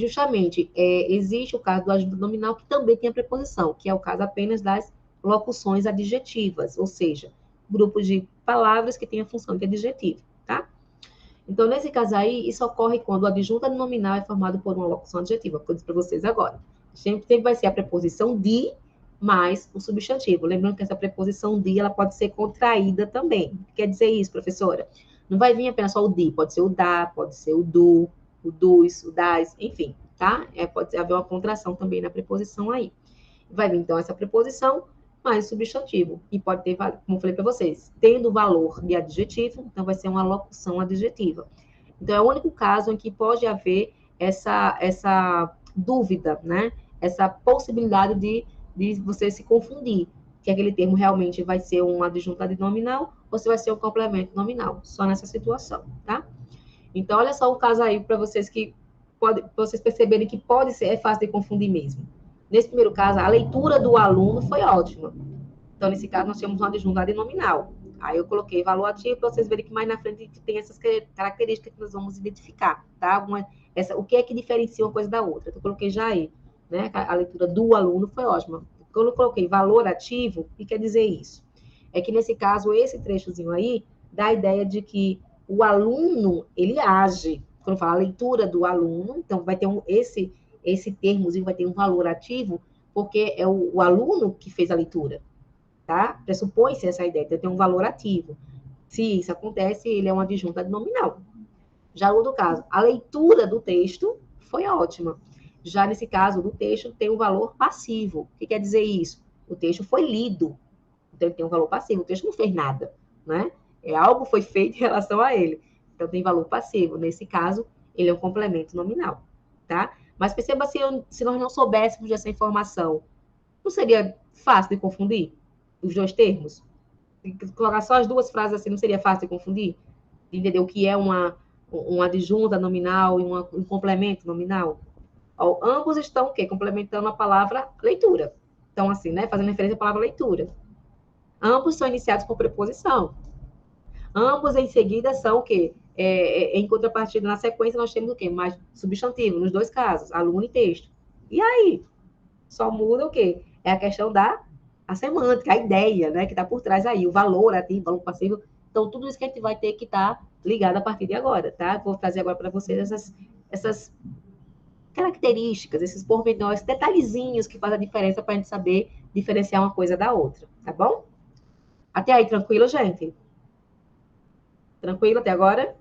justamente, existe o caso do adjunto nominal que também tem a preposição, que é o caso apenas das locuções adjetivas, ou seja, grupo de palavras que tem a função de adjetivo, tá? Então, nesse caso aí, isso ocorre quando o adjunto nominal é formado por uma locução adjetiva, que eu disse para vocês agora. Sempre vai ser a preposição de mais o substantivo. Lembrando que essa preposição de, ela pode ser contraída também. O que quer dizer isso, professora? Não vai vir apenas só o de, pode ser o da, pode ser o do, o dos, o das, enfim, tá? Pode haver uma contração também na preposição aí. Vai vir, então, essa preposição mais substantivo. E pode ter, como eu falei para vocês, tendo valor de adjetivo, então vai ser uma locução adjetiva. Então, é o único caso em que pode haver essa dúvida, né? Essa possibilidade de você se confundir, que aquele termo realmente vai ser um adjunto nominal ou se vai ser um complemento nominal, só nessa situação, tá? Então, olha só o caso aí para vocês que vocês perceberem que pode ser, é fácil de confundir mesmo. Nesse primeiro caso, a leitura do aluno foi ótima. Então, nesse caso, nós temos uma adjuntada nominal. Aí eu coloquei valor ativo para vocês verem que mais na frente tem essas características que nós vamos identificar, tá? O que é que diferencia uma coisa da outra? Então, eu coloquei já aí, né? A leitura do aluno foi ótima. Quando eu coloquei valor ativo, o que quer dizer isso? É que nesse caso, esse trechozinho aí dá a ideia de que o aluno, ele age. Quando fala a leitura do aluno, então vai ter esse termozinho vai ter um valor ativo, porque é o aluno que fez a leitura, tá? Pressupõe-se essa ideia, então tem um valor ativo. Se isso acontece, ele é uma adjunta nominal. Já no outro caso, a leitura do texto foi ótima. Já nesse caso, do texto tem um valor passivo. O que quer dizer isso? O texto foi lido, então ele tem um valor passivo. O texto não fez nada, né? Algo foi feito em relação a ele. Então tem valor passivo. Nesse caso, ele é um complemento nominal, tá? Mas perceba se nós não soubéssemos dessa informação, não seria fácil de confundir os dois termos? Colocar só as duas frases assim, não seria fácil de confundir? De entender o que é uma adjunta nominal e um complemento nominal? Ó, ambos estão o quê? Complementando a palavra leitura. Então, assim, né? Fazendo referência à palavra leitura. Ambos são iniciados por preposição. Ambos em seguida são o quê? Em contrapartida, na sequência, nós temos o quê? Mais substantivo, nos dois casos, aluno e texto. E aí? Só muda o quê? É a questão da a semântica, a ideia, né? Que está por trás aí, o valor ativo, valor passivo. Então, tudo isso que a gente vai ter que estar ligado a partir de agora, tá? Vou trazer agora para vocês essas características, esses pormenores, detalhezinhos que fazem a diferença para a gente saber diferenciar uma coisa da outra, tá bom? Até aí, tranquilo, gente? Tranquilo até agora?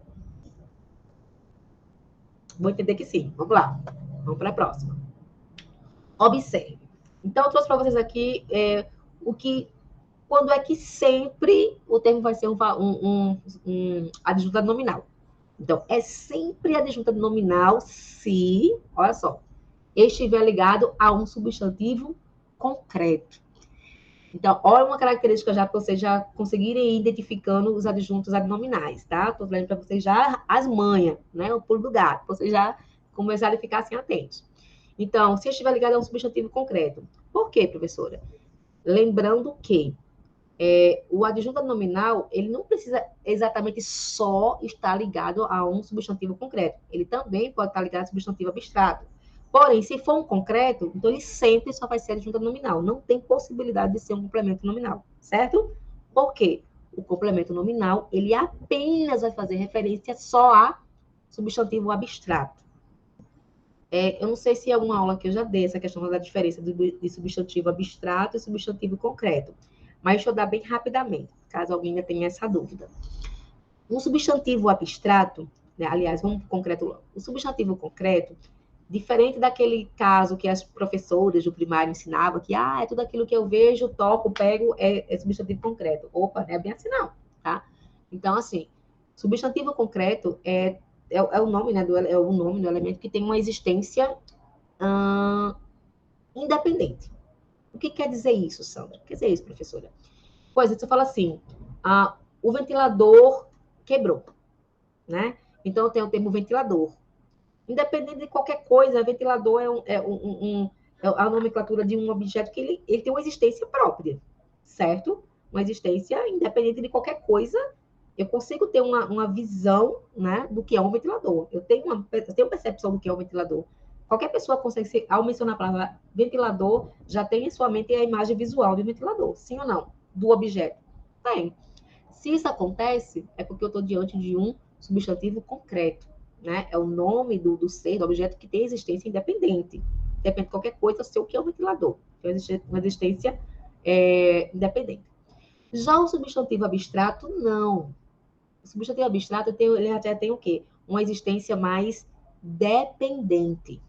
Vou entender que sim. Vamos lá. Vamos para a próxima. Observe. Então, eu trouxe para vocês aqui o que, quando é que sempre o termo vai ser um adjunto nominal. Então, é sempre adjunto nominal se, olha só, estiver ligado a um substantivo concreto. Então, olha uma característica já para vocês já conseguirem ir identificando os adjuntos adnominais, tá? Estou falando para vocês já as manhas, né? O pulo do gato, para vocês já começarem a ficar assim atentos. Então, se estiver ligado a um substantivo concreto. Por quê, professora? Lembrando que o adjunto nominal, ele não precisa exatamente só estar ligado a um substantivo concreto. Ele também pode estar ligado a um substantivo abstrato. Porém, se for um concreto, então ele sempre só vai ser adjunto nominal. Não tem possibilidade de ser um complemento nominal, certo? Por quê? O complemento nominal, ele apenas vai fazer referência só a substantivo abstrato. Eu não sei se é uma aula que eu já dei essa questão da diferença de substantivo abstrato e substantivo concreto. Mas deixa eu dar bem rapidamente, caso alguém ainda tenha essa dúvida. Um substantivo abstrato, né, aliás, vamos para o concreto. O substantivo concreto, diferente daquele caso que as professoras do primário ensinavam, que é tudo aquilo que eu vejo, toco, pego, é substantivo concreto. Opa, não é bem assim não, tá? Então, assim, substantivo concreto é o nome, né, é o nome do elemento que tem uma existência independente. O que quer dizer isso, Sandra? O que quer dizer isso, professora? Pois, você fala assim, o ventilador quebrou, né? Então, tem o termo ventilador. Independente de qualquer coisa, ventilador é a nomenclatura de um objeto que ele tem uma existência própria, certo? Uma existência independente de qualquer coisa. Eu consigo ter uma visão, né, do que é um ventilador. Eu tenho percepção do que é um ventilador. Qualquer pessoa consegue, ao mencionar a palavra ventilador, já tem em sua mente a imagem visual de ventilador, sim ou não? Do objeto. Tem. Se isso acontece, é porque eu estou diante de um substantivo concreto, né? É o nome do ser, do objeto que tem existência independente. Depende de qualquer coisa, eu sei o que é o ventilador. Tem uma existência independente. Já o substantivo abstrato, não. O substantivo abstrato, ele até tem o quê? Uma existência mais dependente.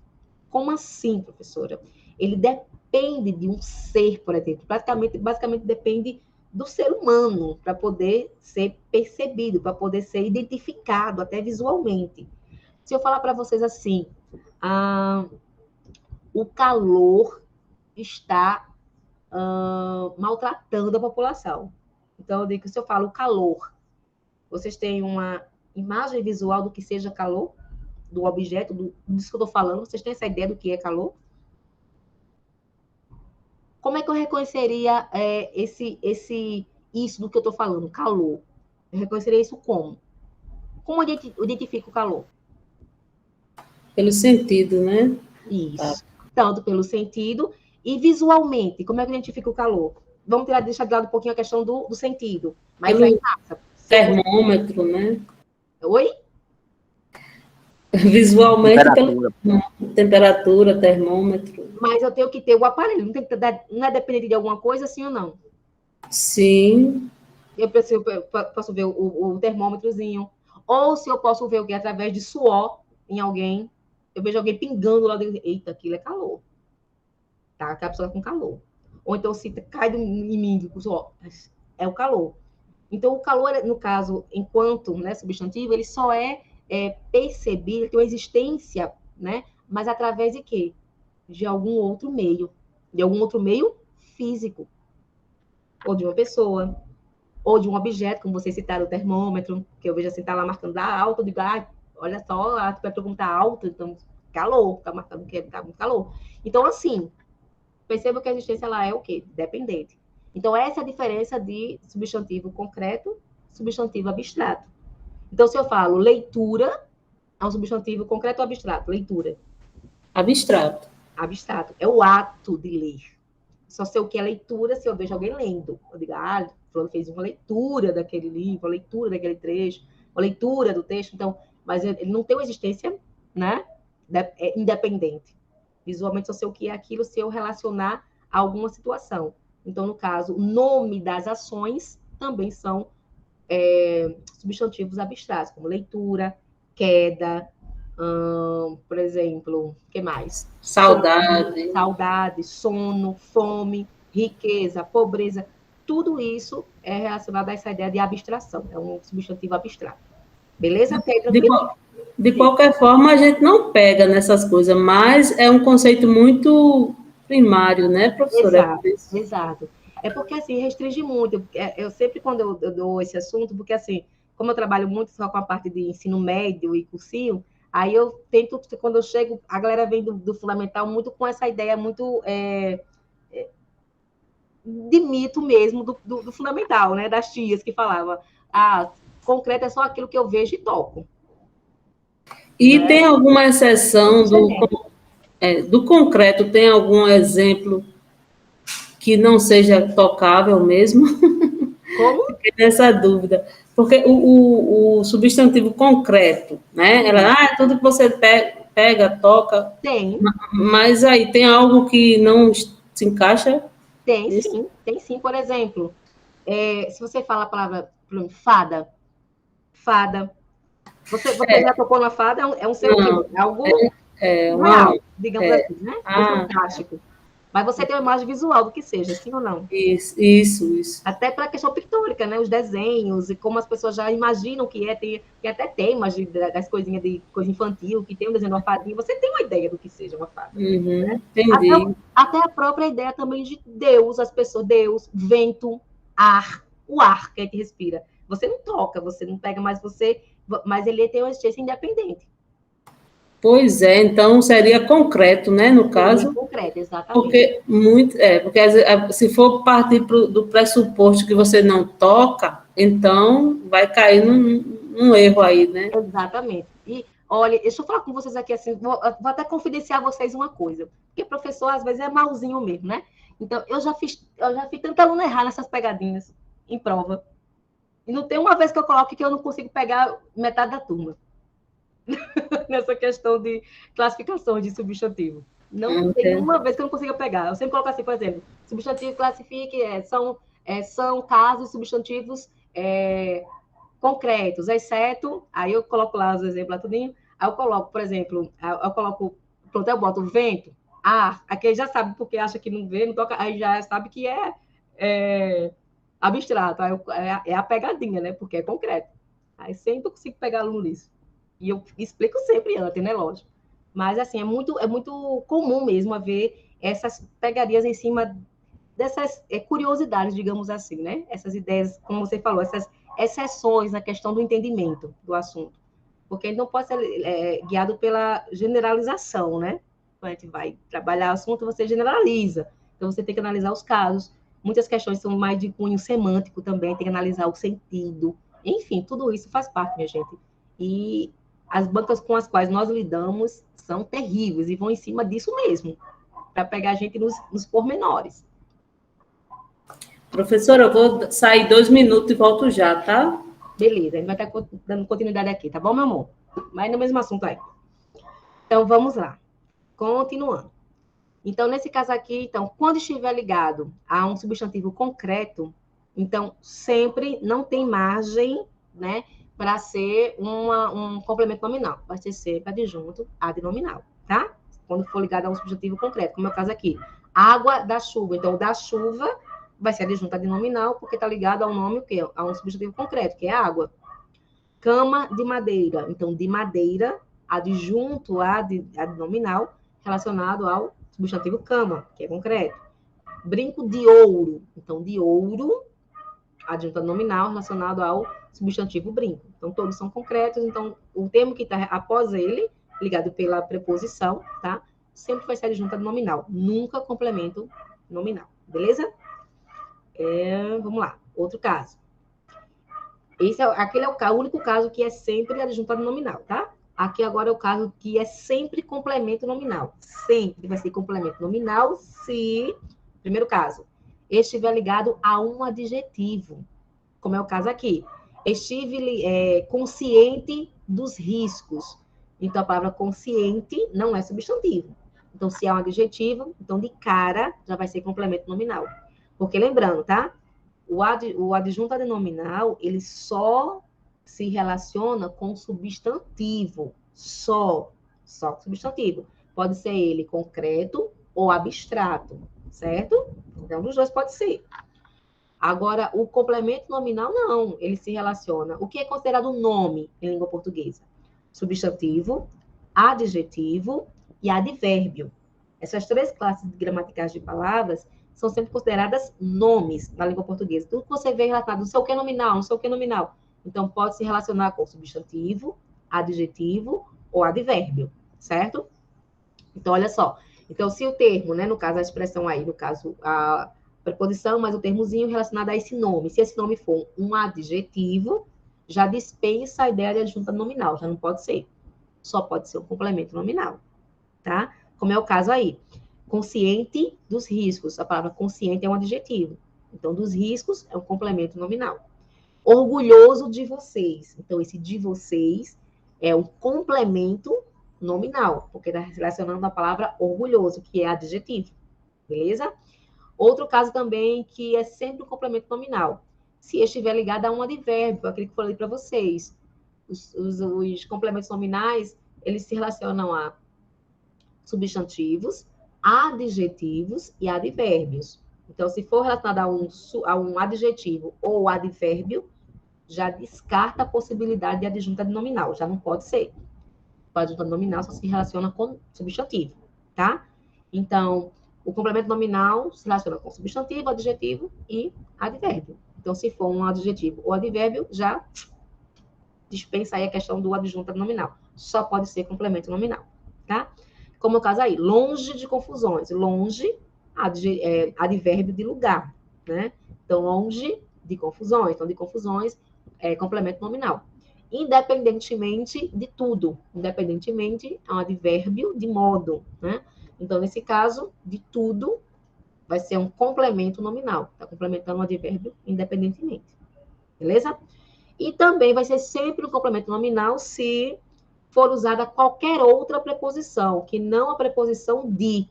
Como assim, professora? Ele depende de um ser, por exemplo. Basicamente depende do ser humano para poder ser percebido, para poder ser identificado até visualmente. Se eu falar para vocês assim, o calor está maltratando a população. Então, eu digo que se eu falo calor, vocês têm uma imagem visual do que seja calor? Do objeto, disso que eu estou falando? Vocês têm essa ideia do que é calor? Como é que eu reconheceria isso do que eu estou falando, calor? Eu reconheceria isso como? Como eu identifico o calor? Pelo sentido, né? Isso. Tá. Tanto pelo sentido e visualmente. Como é que eu identifico o calor? Vamos deixar de lado um pouquinho a questão do sentido. Mas pelo aí passa. Termômetro, né? Oi? Visualmente, temperatura, termômetro. Mas eu tenho que ter o aparelho. Não é dependente de alguma coisa, sim ou não? Sim. Eu posso ver o termômetrozinho. Ou se eu posso ver o que através de suor em alguém. Eu vejo alguém pingando lá dentro. Eita, aquilo é calor. Tá? Aquela pessoa com calor. Ou então se cai em mim, o suor. É o calor. Então, o calor, no caso, enquanto substantivo, ele só é percebido, tem uma existência, né? Mas através de quê? De algum outro meio. De algum outro meio físico. Ou de uma pessoa. Ou de um objeto, como vocês citaram, o termômetro, que eu vejo assim, tá lá marcando da alta, eu digo, olha só, a temperatura como tá alta, então calor, tá marcando que tá muito calor. Então, assim, perceba que a existência lá é o quê? Dependente. Então, essa é a diferença de substantivo concreto, substantivo abstrato. Então, se eu falo leitura, é um substantivo concreto ou abstrato? Leitura. Abstrato. Abstrato. É o ato de ler. Só sei o que é leitura se eu vejo alguém lendo. Eu digo, fulano fez uma leitura daquele livro, uma leitura daquele trecho, uma leitura do texto. Então, mas ele não tem uma existência, né, independente. Visualmente só sei o que é aquilo se eu relacionar a alguma situação. Então, no caso, o nome das ações também são substantivos abstratos, como leitura, queda, por exemplo, o que mais? Saudade, sono, fome, riqueza, pobreza. Tudo isso é relacionado a essa ideia de abstração. É um substantivo abstrato. Beleza? De qualquer forma, a gente não pega nessas coisas, mas é um conceito muito primário, né, professora? Exato. É porque, assim, restringe muito. Eu sempre, quando eu dou esse assunto, porque, assim, como eu trabalho muito só com a parte de ensino médio e cursinho, aí eu tento, quando eu chego, a galera vem do fundamental muito com essa ideia muito de mito mesmo do fundamental, né? Das tias que falavam, concreto é só aquilo que eu vejo e toco. E né? Tem alguma exceção do concreto? Tem algum exemplo que não seja tocável mesmo? Como? Fiquei nessa dúvida. Porque o substantivo concreto, né? Ela, tudo que você pega, toca. Tem. Mas aí tem algo que não se encaixa? Tem sim. Por exemplo, se você fala a palavra fada. Você já tocou na fada? É um ser humano. É algo real, digamos assim, né? Fantástico. Mas você tem uma imagem visual do que seja, sim ou não? Isso. Até para a questão pictórica, né? Os desenhos e como as pessoas já imaginam que é. Tem até temas das coisinhas de coisa infantil, que tem um desenho de uma fadinha. Você tem uma ideia do que seja uma fada. Né? Entendi. Até a própria ideia também de Deus, as pessoas, Deus, vento, ar, o ar que a gente respira. Você não toca, você não pega, mas ele tem uma existência independente. Pois é, então seria concreto, né, no caso? Seria concreto, exatamente. Porque se for partir do pressuposto que você não toca, então vai cair num erro aí, né? Exatamente. E Olha, deixa eu falar com vocês aqui assim, vou até confidenciar vocês uma coisa, porque professor às vezes é malzinho mesmo, né? Então, eu já fiz tanta aluna errar nessas pegadinhas em prova. E não tem uma vez que eu coloque que eu não consigo pegar metade da turma nessa questão de classificação de substantivo. Não tem uma vez que eu não consiga pegar. Eu sempre coloco assim, por exemplo, substantivo classifique, são casos substantivos concretos, exceto, aí eu coloco lá os exemplos lá tudinho, aí eu coloco, por exemplo, pronto, eu boto vento, ar, aqui já sabe porque acha que não vê, não toca, aí já sabe que é abstrato, aí é a pegadinha, né, porque é concreto. Aí sempre eu consigo pegar aluno nisso. E eu explico sempre antes, né, lógico. Mas, assim, é muito comum mesmo haver essas pegarias em cima dessas curiosidades, digamos assim, né? Essas ideias, como você falou, essas exceções na questão do entendimento do assunto. Porque ele não pode ser guiado pela generalização, né? Quando a gente vai trabalhar o assunto, você generaliza. Então, você tem que analisar os casos. Muitas questões são mais de cunho semântico também, tem que analisar o sentido. Enfim, tudo isso faz parte, minha gente. E as bancas com as quais nós lidamos são terríveis e vão em cima disso mesmo, para pegar a gente nos pormenores. Professora, eu vou sair 2 minutos e volto já, tá? Beleza, a gente vai estar dando continuidade aqui, tá bom, meu amor? Mas no mesmo assunto aí. Então, vamos lá. Continuando. Então, nesse caso aqui, então, quando estiver ligado a um substantivo concreto, então, sempre não tem margem, né, para ser um complemento nominal. Vai ser sempre adjunto adnominal, tá? Quando for ligado a um substantivo concreto, como é o caso aqui. Água da chuva. Então, da chuva vai ser adjunto adnominal, porque está ligado ao nome, o quê? A um substantivo concreto, que é água. Cama de madeira. Então, de madeira, adjunto adnominal, relacionado ao substantivo cama, que é concreto. Brinco de ouro. Então, de ouro, adjunto nominal relacionado ao substantivo brinco. Então, todos são concretos. Então, o termo que está após ele, ligado pela preposição, tá? Sempre vai ser adjunto nominal. Nunca complemento nominal. Beleza? Vamos lá. Outro caso. Aquele é o único caso que é sempre adjunto nominal, tá? Aqui agora é o caso que é sempre complemento nominal. Sempre vai ser complemento nominal se, primeiro caso, estiver ligado a um adjetivo, como é o caso aqui. Estive consciente dos riscos. Então, a palavra consciente não é substantivo. Então, se é um adjetivo, então de cara já vai ser complemento nominal. Porque lembrando, tá? O adjunto adnominal, ele só se relaciona com substantivo, só com substantivo. Pode ser ele concreto ou abstrato, certo? Então, dos dois pode ser. Agora, o complemento nominal, não. Ele se relaciona. O que é considerado nome em língua portuguesa? Substantivo, adjetivo e advérbio. Essas três classes gramaticais de palavras são sempre consideradas nomes na língua portuguesa. Tudo que você vê relacionado, não sei o que é nominal, não sei o que é nominal. Então, pode se relacionar com substantivo, adjetivo ou advérbio, certo? Então, olha só. Então, se o termo, né, no caso, a expressão aí, no caso, a preposição, mas o termozinho relacionado a esse nome. Se esse nome for um adjetivo, já dispensa a ideia de adjunta nominal, já não pode ser. Só pode ser um complemento nominal, tá? Como é o caso aí. Consciente dos riscos. A palavra consciente é um adjetivo. Então, dos riscos é um complemento nominal. Orgulhoso de vocês. Então, esse de vocês é um complemento nominal, porque está relacionando a palavra orgulhoso, que é adjetivo. Beleza? Outro caso também que é sempre um complemento nominal. Se estiver ligado a um advérbio, aquele que eu falei para vocês. Os complementos nominais, eles se relacionam a substantivos, adjetivos e advérbios. Então, se for relacionado a um adjetivo ou advérbio, já descarta a possibilidade de adjunta nominal, já não pode ser. O adjunta nominal só se relaciona com substantivo, tá? Então, o complemento nominal se relaciona com substantivo, adjetivo e advérbio. Então, se for um adjetivo ou advérbio, já dispensa aí a questão do adjunta nominal. Só pode ser complemento nominal, tá? Como o caso aí, longe de confusões. Longe, advérbio de lugar, né? Então, longe de confusões. Então, de confusões, complemento nominal. independentemente de tudo. Independentemente é um advérbio de modo, né? Então, nesse caso, de tudo, vai ser um complemento nominal. Está complementando um advérbio independentemente. Beleza? E também vai ser sempre um complemento nominal se for usada qualquer outra preposição, que não a preposição de,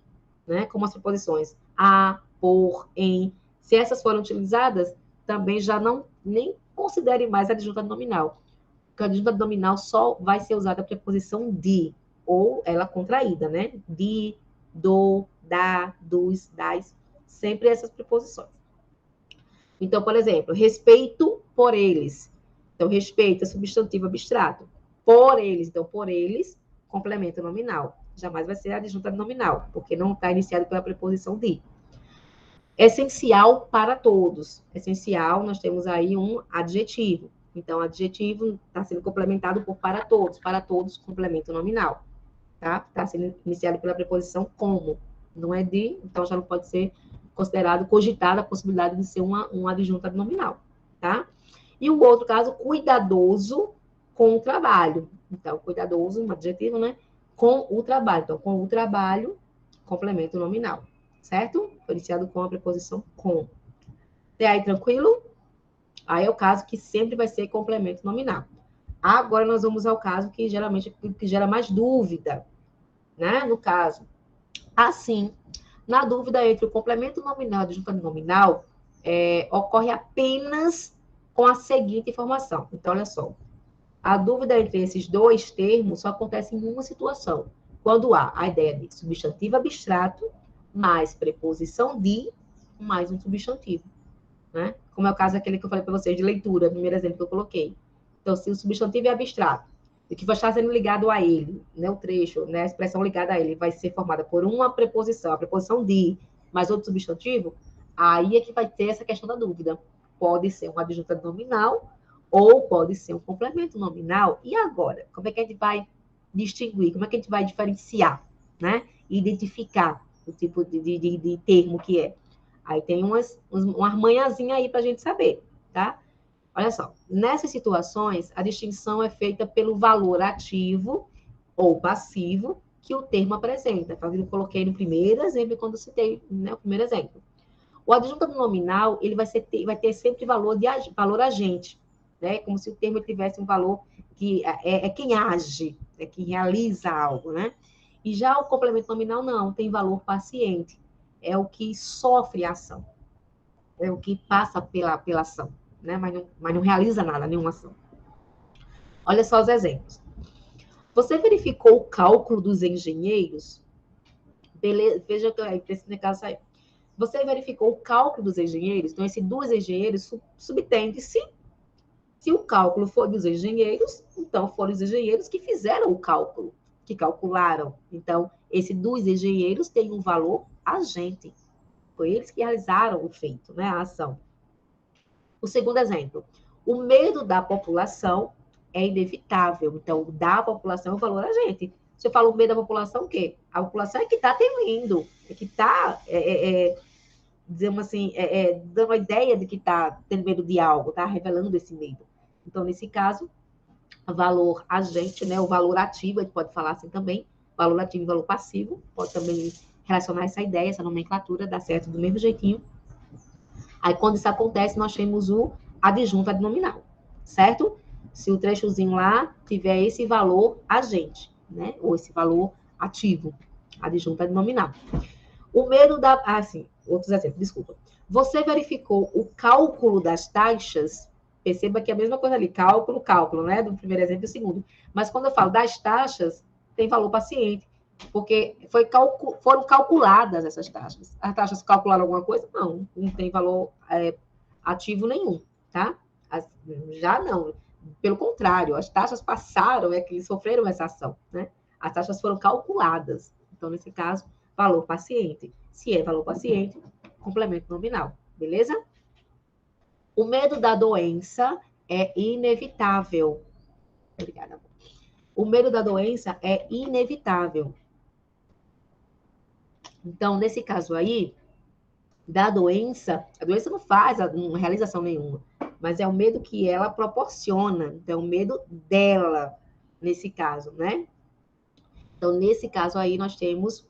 né? Como as preposições a, por, em. Se essas forem utilizadas, também já não nem considere mais adjunta nominal. Porque a adjunta nominal só vai ser usada a preposição de, ou ela contraída, né? De, do, da, dos, das, sempre essas preposições. Então, por exemplo, respeito por eles. Então, respeito é substantivo abstrato. Por eles, então, por eles, complemento nominal. Jamais vai ser adjunta nominal, porque não está iniciado pela preposição de. Essencial para todos. Essencial, nós temos aí um adjetivo. Então, adjetivo está sendo complementado por para todos. Para todos, complemento nominal. Tá? Está sendo iniciado pela preposição como. Não é de, então já não pode ser considerado, cogitada a possibilidade de ser uma adjunta nominal, tá? E o outro caso, cuidadoso com o trabalho. Então, cuidadoso, um adjetivo, né? Com o trabalho. Então, com o trabalho, complemento nominal, certo? Foi iniciado com a preposição com. Até aí, tranquilo? Aí é o caso que sempre vai ser complemento nominal. Agora nós vamos ao caso que geralmente que gera mais dúvida, né? No caso, assim, na dúvida entre o complemento nominal e a adjunta nominal, ocorre apenas com a seguinte informação. Então, olha só. A dúvida entre esses dois termos só acontece em uma situação. Quando há a ideia de substantivo abstrato mais preposição de mais um substantivo, né? Como é o caso aquele que eu falei para vocês de leitura, o primeiro exemplo que eu coloquei. Então, se o substantivo é abstrato, e que vai estar sendo ligado a ele, né, o trecho, né, a expressão ligada a ele, vai ser formada por uma preposição, a preposição de, mais outro substantivo, aí é que vai ter essa questão da dúvida. Pode ser uma adjunta nominal ou pode ser um complemento nominal. E agora? Como é que a gente vai distinguir? Como é que a gente vai diferenciar, né? Identificar o tipo de termo que é. Aí tem uma manhãzinha aí para a gente saber, tá? Olha só, nessas situações, a distinção é feita pelo valor ativo ou passivo que o termo apresenta. Eu coloquei no primeiro exemplo, quando citei, né, o primeiro exemplo. O adjunto nominal, ele vai ter sempre valor agente, né? Como se o termo tivesse um valor que é quem age, é quem realiza algo, né? E já o complemento nominal não, tem valor paciente, é o que sofre a ação, é o que passa pela ação, né? Mas não realiza nada, nenhuma ação. Olha só os exemplos. Você verificou o cálculo dos engenheiros? Beleza, veja que esse caso aí. Você verificou o cálculo dos engenheiros? Então, esse dos engenheiros subtende-se. Se o cálculo for dos engenheiros, então foram os engenheiros que fizeram o cálculo, que calcularam. Então, esse dos engenheiros tem um valor agente. Foi eles que realizaram o feito, né, a ação. O segundo exemplo. O medo da população é inevitável. Então, o da população é o valor agente. Você fala o medo da população, o quê? A população é que está temendo, é que está, digamos assim, dando a ideia de que está tendo medo de algo, está revelando esse medo. Então, nesse caso, o valor agente, né, o valor ativo, a gente pode falar assim também, valor ativo e valor passivo, pode também relacionar essa ideia, essa nomenclatura, dá certo do mesmo jeitinho. Aí, quando isso acontece, nós temos o adjunto adnominal, certo? Se o trechozinho lá tiver esse valor agente, né, ou esse valor ativo, adjunto adnominal. O medo da... outros exemplos, desculpa. Você verificou o cálculo das taxas? Perceba que é a mesma coisa ali, cálculo, né? Do primeiro exemplo e do segundo. Mas quando eu falo das taxas, tem valor paciente, porque foram calculadas essas taxas. As taxas calcularam alguma coisa? Não tem valor ativo nenhum, tá? Já não. Pelo contrário, as taxas passaram, que sofreram essa ação, né? As taxas foram calculadas. Então, nesse caso, valor paciente. Se é valor paciente, complemento nominal, beleza? O medo da doença é inevitável. Obrigada. O medo da doença é inevitável. Então, nesse caso aí, da doença, a doença não faz realização nenhuma. mas é o medo que ela proporciona, então é o medo dela, nesse caso, né? Então, nesse caso aí, nós temos